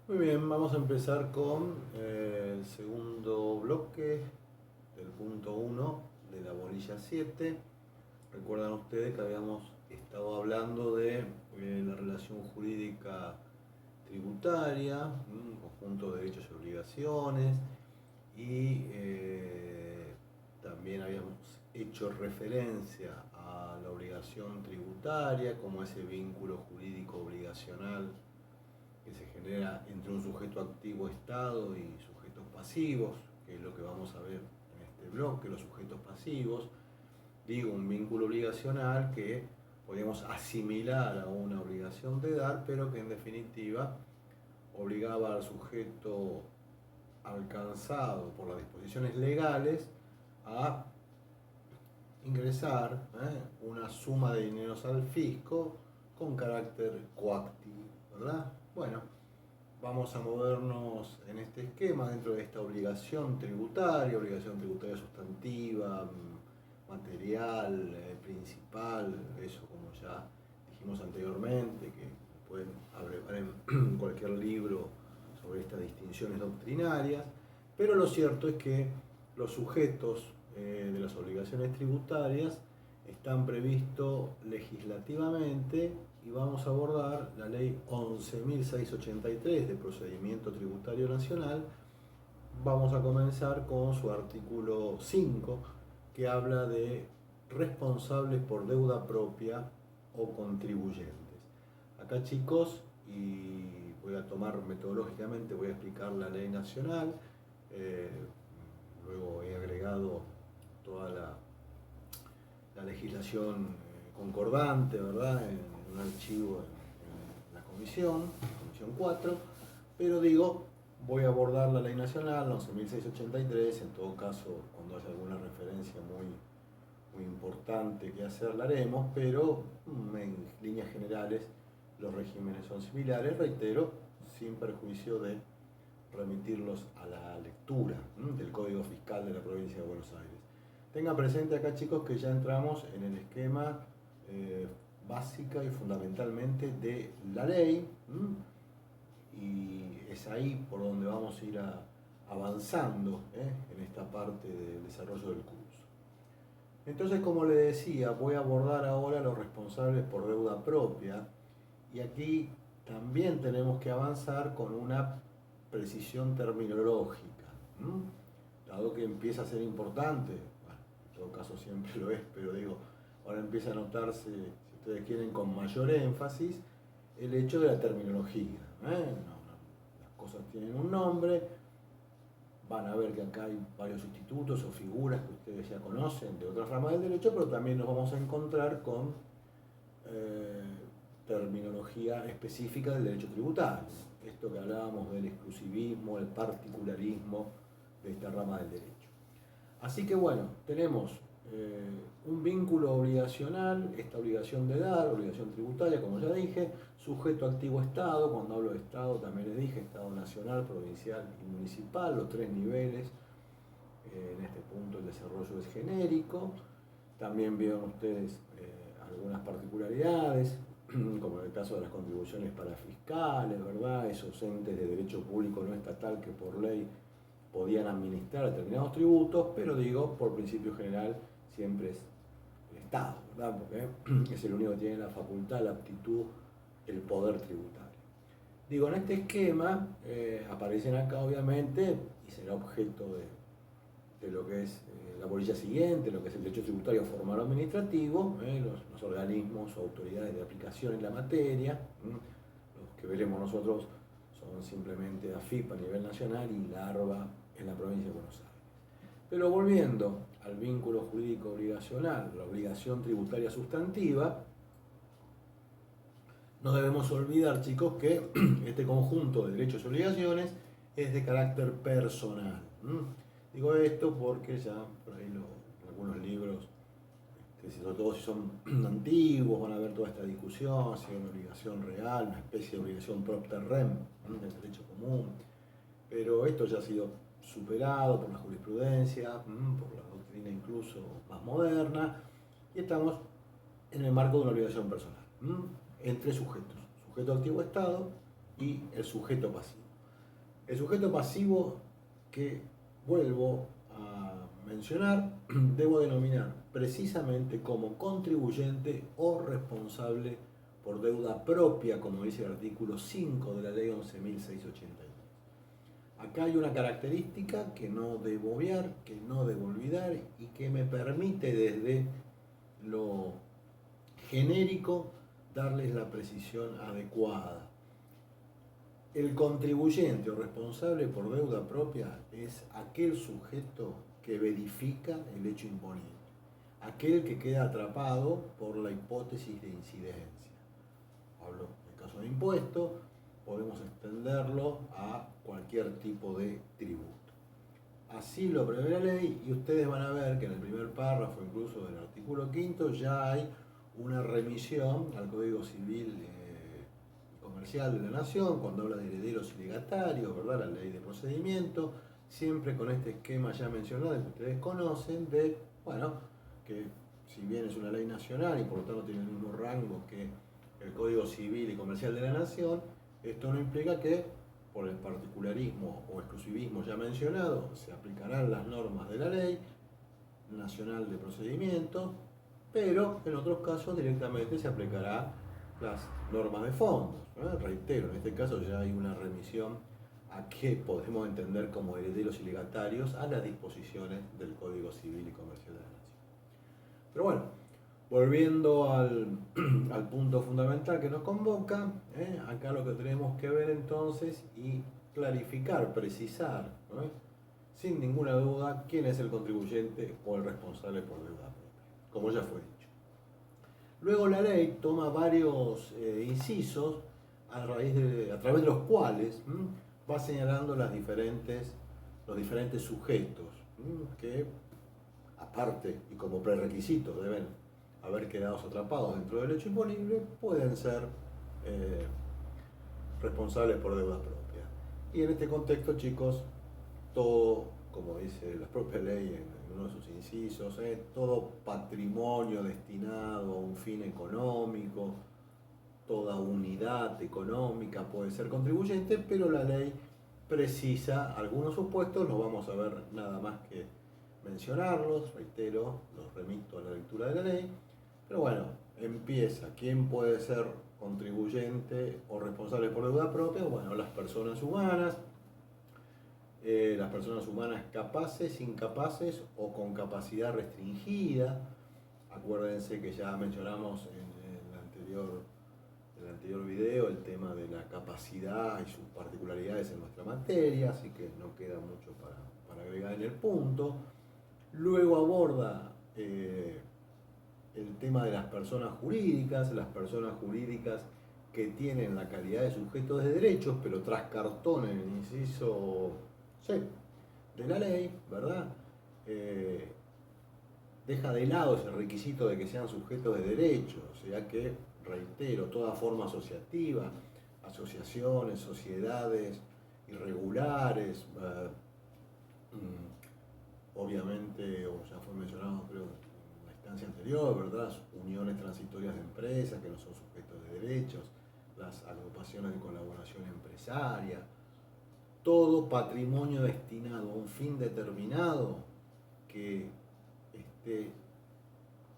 Muy bien, vamos a empezar con el segundo bloque del punto uno de la bolilla 7. Recuerdan ustedes que habíamos estado hablando de la relación jurídica tributaria, un conjunto de derechos y obligaciones, y también habíamos hecho referencia a la obligación tributaria como ese vínculo jurídico obligacional que se genera entre un sujeto activo Estado y sujetos pasivos, que es lo que vamos a ver en este bloque, los sujetos pasivos. Digo, un vínculo obligacional que podemos asimilar a una obligación de dar, pero que en definitiva obligaba al sujeto alcanzado por las disposiciones legales a ingresar una suma de dineros al fisco con carácter coactivo, ¿verdad? Bueno, vamos a movernos en este esquema dentro de esta obligación tributaria sustantiva, material, principal, eso como ya dijimos anteriormente, que pueden abrevar en cualquier libro sobre estas distinciones doctrinarias, pero lo cierto es que los sujetos de las obligaciones tributarias están previstos legislativamente y vamos a abordar la ley 11.683 de procedimiento tributario nacional. Vamos a comenzar con su artículo 5 que habla de responsables por deuda propia o contribuyentes. Acá chicos, y voy a tomar metodológicamente, voy a explicar la ley nacional, eh, luego he agregado toda la legislación concordante, ¿verdad? En un archivo en la comisión 4, pero digo, voy a abordar la ley nacional, 11.683, en todo caso, cuando haya alguna referencia muy importante que hacer, la haremos, pero en líneas generales los regímenes son similares, reitero, sin perjuicio de remitirlos a la lectura del Código Fiscal de la Provincia de Buenos Aires. Tengan presente acá chicos que ya entramos en el esquema básica y fundamentalmente de la ley, y es ahí por donde vamos a ir avanzando en esta parte del desarrollo del curso. Entonces, como le decía, voy a abordar ahora los responsables por deuda propia, y aquí también tenemos que avanzar con una precisión terminológica, dado que empieza a ser importante, bueno, en todo caso siempre lo es, pero digo, ahora empieza a notarse, si ustedes quieren, con mayor énfasis, el hecho de la terminología. Las cosas tienen un nombre, van a ver que acá hay varios institutos o figuras que ustedes ya conocen de otras ramas del derecho, pero también nos vamos a encontrar con terminología específica del derecho tributario. Esto que hablábamos del exclusivismo, el particularismo de esta rama del derecho. Así que bueno, tenemos un vínculo obligacional, esta obligación de dar, obligación tributaria, como ya dije, sujeto activo Estado, cuando hablo de Estado también les dije, Estado nacional, provincial y municipal, los tres niveles. En este punto el desarrollo es genérico. También vieron ustedes algunas particularidades, como en el caso de las contribuciones para fiscales, ¿verdad? Esos entes de derecho público no estatal que por ley podían administrar determinados tributos, pero digo, por principio general, siempre es el Estado, ¿verdad? Porque es el único que tiene la facultad, la aptitud, el poder tributario. Digo, en este esquema aparecen acá obviamente, y será objeto de lo que es la bolilla siguiente, lo que es el derecho tributario formal o administrativo, los organismos o autoridades de aplicación en la materia, los que veremos nosotros son simplemente AFIP a nivel nacional y la ARBA en la provincia de Buenos Aires. Pero volviendo al vínculo jurídico obligacional, la obligación tributaria sustantiva, no debemos olvidar, chicos, que este conjunto de derechos y obligaciones es de carácter personal. Digo esto porque ya por ahí algunos libros, sobre todo si son antiguos, van a ver toda esta discusión, si hay una obligación real, una especie de obligación propter rem del derecho común. Pero esto ya ha sido superado por la jurisprudencia, por la doctrina incluso más moderna, y estamos en el marco de una obligación personal, entre sujetos, sujeto activo Estado y el sujeto pasivo. El sujeto pasivo que vuelvo a mencionar, debo denominar precisamente como contribuyente o responsable por deuda propia, como dice el artículo 5 de la ley 11.682. Acá hay una característica que no debo obviar, que no debo olvidar y que me permite desde lo genérico darles la precisión adecuada. El contribuyente o responsable por deuda propia es aquel sujeto que verifica el hecho imponible, aquel que queda atrapado por la hipótesis de incidencia. Hablo del caso de impuesto, podemos extenderlo a cualquier tipo de tributo. Así lo prevé la ley y ustedes van a ver que en el primer párrafo, incluso del artículo 5, ya hay una remisión al Código Civil Comercial de la Nación, cuando habla de herederos y legatarios, ¿verdad? La ley de procedimiento, siempre con este esquema ya mencionado que ustedes conocen, de, bueno, que si bien es una ley nacional y por lo tanto tiene el mismo rango que el Código Civil y Comercial de la Nación, esto no implica que por el particularismo o exclusivismo ya mencionado se aplicarán las normas de la ley nacional de procedimiento, pero en otros casos directamente se aplicará las normas de fondos. Reitero, en este caso ya hay una remisión a que podemos entender como herederos y legatarios a las disposiciones del Código Civil y Comercial de la Nación. Pero bueno, volviendo al punto fundamental que nos convoca, acá lo que tenemos que ver entonces y clarificar, precisar, sin ninguna duda, quién es el contribuyente o el responsable por deuda propia, como ya fue dicho. Luego la ley toma varios incisos a través de los cuales va señalando los diferentes sujetos que, aparte y como prerequisito, deben haber quedado atrapados dentro del hecho imponible, pueden ser responsables por deuda propia. Y en este contexto, chicos, todo, como dice la propia ley en uno de sus incisos, todo patrimonio destinado a un fin económico, toda unidad económica puede ser contribuyente, pero la ley precisa algunos supuestos, no vamos a ver nada más que mencionarlos, reitero, los remito a la lectura de la ley, pero bueno, empieza, ¿quién puede ser contribuyente o responsable por deuda propia? Bueno, las personas humanas capaces, incapaces o con capacidad restringida. Acuérdense que ya mencionamos en el anterior video el tema de la capacidad y sus particularidades en nuestra materia, así que no queda mucho para agregar en el punto. Luego aborda el tema de las personas jurídicas que tienen la calidad de sujetos de derechos, pero tras cartón en el inciso C de la ley, ¿verdad? Deja de lado ese requisito de que sean sujetos de derechos, o sea que, reitero, toda forma asociativa, asociaciones, sociedades irregulares, obviamente, o ya fue mencionado, creo, en la instancia anterior, ¿verdad? Uniones transitorias de empresas que no son sujetos de derechos, las agrupaciones de colaboración empresaria, todo patrimonio destinado a un fin determinado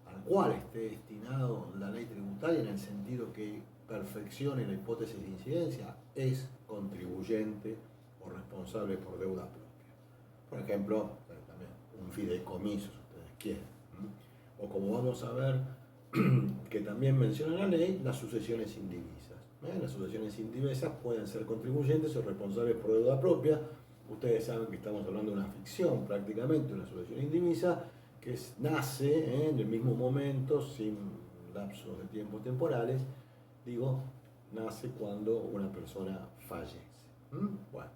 al cual esté destinado la ley tributaria en el sentido que perfeccione la hipótesis de incidencia, es contribuyente o responsable por deuda propia. Por ejemplo, también un fideicomiso, si ustedes quieren. O como vamos a ver, que también menciona la ley, las sucesiones indivisas. Las sucesiones indivisas pueden ser contribuyentes o responsables por deuda propia. Ustedes saben que estamos hablando de una ficción prácticamente, una sucesión indivisa, que nace en el mismo momento, sin lapsos de tiempo temporales, nace cuando una persona fallece. Bueno,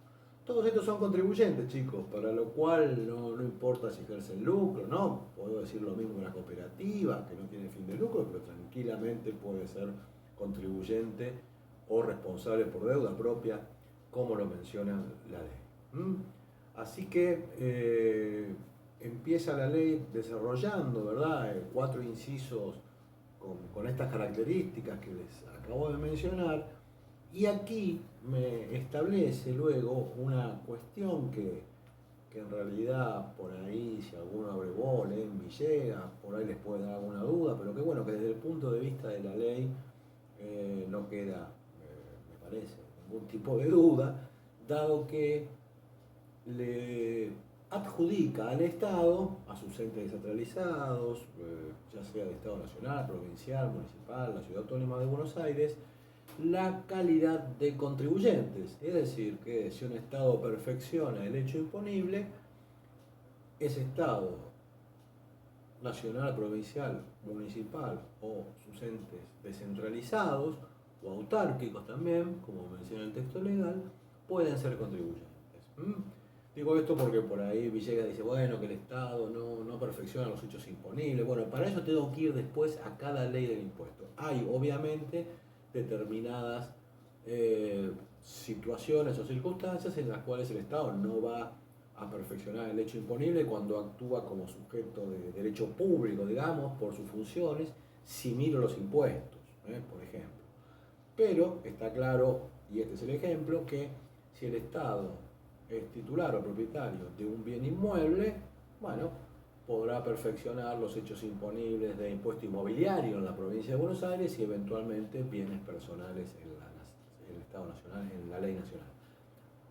todos estos son contribuyentes, chicos, para lo cual no importa si ejercen lucro, no, puedo decir lo mismo de la cooperativa, que no tiene fin de lucro, pero tranquilamente puede ser contribuyente o responsable por deuda propia, como lo menciona la ley. Así que empieza la ley desarrollando, ¿verdad? 4 incisos con estas características que les acabo de mencionar, y aquí me establece luego una cuestión que en realidad por ahí, si alguno abre bola en Villegas, por ahí les puede dar alguna duda, pero que bueno, que desde el punto de vista de la ley no queda, me parece, ningún tipo de duda, dado que le adjudica al Estado, a sus entes descentralizados, ya sea de Estado nacional, provincial, municipal, la Ciudad Autónoma de Buenos Aires, la calidad de contribuyentes. Es decir, que si un Estado perfecciona el hecho imponible, ese Estado nacional, provincial, municipal o sus entes descentralizados o autárquicos también, como menciona el texto legal, pueden ser contribuyentes. Digo esto porque por ahí Villegas dice, bueno, que el Estado no perfecciona los hechos imponibles. Bueno, para eso tengo que ir después a cada ley del impuesto. Hay, obviamente, determinadas situaciones o circunstancias en las cuales el Estado no va a perfeccionar el hecho imponible cuando actúa como sujeto de derecho público, digamos, por sus funciones, si miro los impuestos, por ejemplo. Pero está claro, y este es el ejemplo, que si el Estado es titular o propietario de un bien inmueble, bueno, podrá perfeccionar los hechos imponibles de impuesto inmobiliario en la provincia de Buenos Aires y eventualmente bienes personales en el Estado Nacional, en la ley nacional.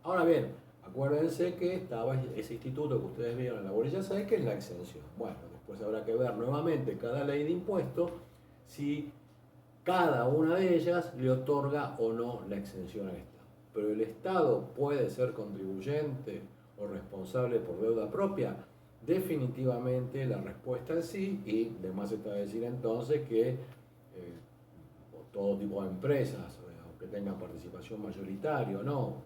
Ahora bien, acuérdense que estaba ese instituto que ustedes vieron en la bolilla 6, que es la exención. Bueno, después habrá que ver nuevamente cada ley de impuesto si cada una de ellas le otorga o no la exención al Estado. Pero el Estado puede ser contribuyente o responsable por deuda propia. Definitivamente la respuesta es sí, y además está decir entonces que todo tipo de empresas, aunque tengan participación mayoritaria o no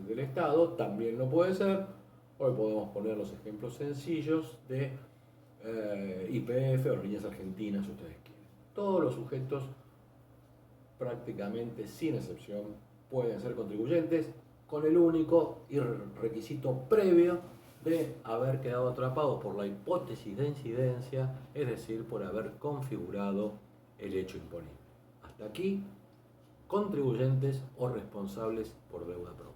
del Estado, también lo puede ser. Hoy podemos poner los ejemplos sencillos de YPF o líneas argentinas, si ustedes quieren. Todos los sujetos, prácticamente sin excepción, pueden ser contribuyentes con el único requisito previo de haber quedado atrapados por la hipótesis de incidencia, es decir, por haber configurado el hecho imponible. Hasta aquí, contribuyentes o responsables por deuda propia.